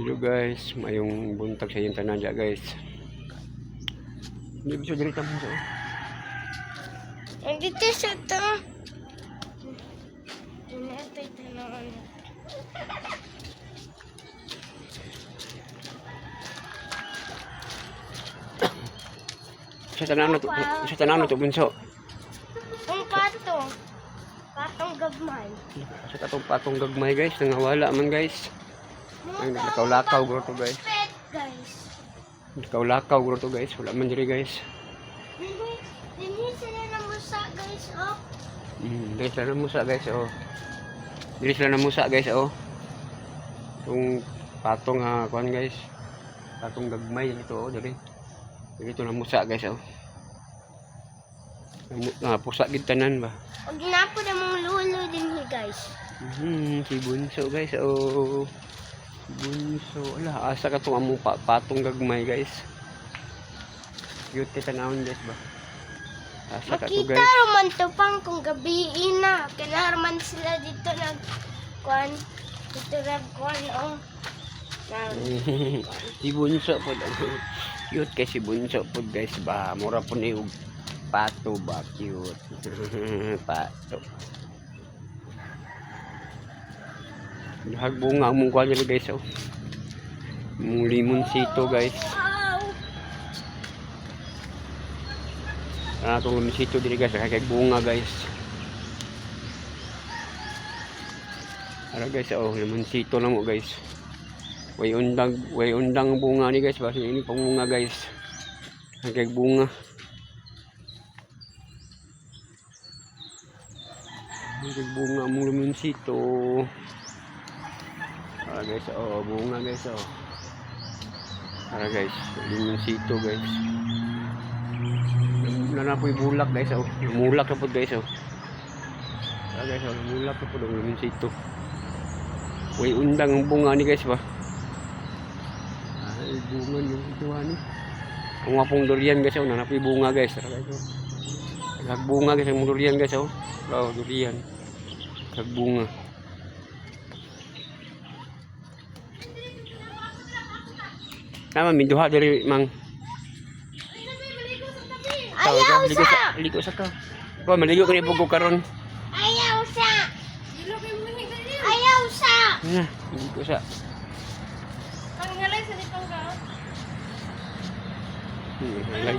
Hello guys, mayong buntag sa iyong tanan dyan guys. Hindi bisa diri tamo sa. Andito sa to. Ito tanan. Sa tanan to bunso. Ang pato. Patong gagmay. Sa katong patong gagmay guys, nangawala man guys. Ay nakaw-lakaw guro to guys. Pet guys. Nakaw-lakaw guro to guys, wala man diri guys. Dini sila na musa guys, oh. Diri sila na musa guys, oh. Diri sila na musa guys, oh. Itong patong kuan guys. Patong gagmay ito, oh, diri. Diri ito na musa guys, oh. Pusa gid tanan ba. Og ginapo na mong lulo din guys. Si bunso guys, oh. Bunso, ala, asa ka itong among patong gagmay guys. Cute tanawin guys ba. Asa ka to Makita guys. naman to pang kung gabi na. Kailangan sila dito nagkuhan. Dito nagkuhan, oh. Si bunso po. Cute kay si bunso po guys ba. Mura po ni pato ba, cute. Pato. Hagbunga mong kuha nyo guys, oh. Mong limonsito guys. Itong limonsito dito guys, kaya bunga guys. Ano guys, oh, limonsito lang mo guys. Way undang bunga ni guys, basta ini pang bunga guys. Kaya bunga. Kaya bunga mong limonsito. Guys, oh, bunga guys, oh. Guys, limonsito guys. Na po yung bulak guys, oh. Mulak na po guys, oh. Guys, oh, mulak na po yung limonsito. Uy, undang ang bunga ni guys ba. Ay, bunga yung ituwa ni. Ang mga pong durian guys, oh. Nanapo yung bunga guys. Guys, oh. Nagbunga guys, ang durian guys, oh. Oh, durian. Nagbunga. Tama, minduha dari mang. Ayaw sa! Ligo sa ka. Ko maligo kani pugo karon. Ayaw sa! Ayaw sa! Na, ligo sa. Panghalay sa ditong ka. Halay.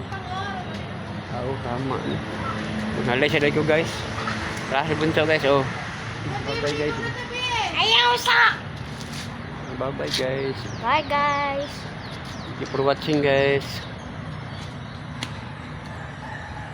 Oo, tama. Halay sa dai ko guys. Tara sa bunso guys, oh. Bye guys. Ayaw sa! Bye guys. Bye guys. Thank you for watching guys.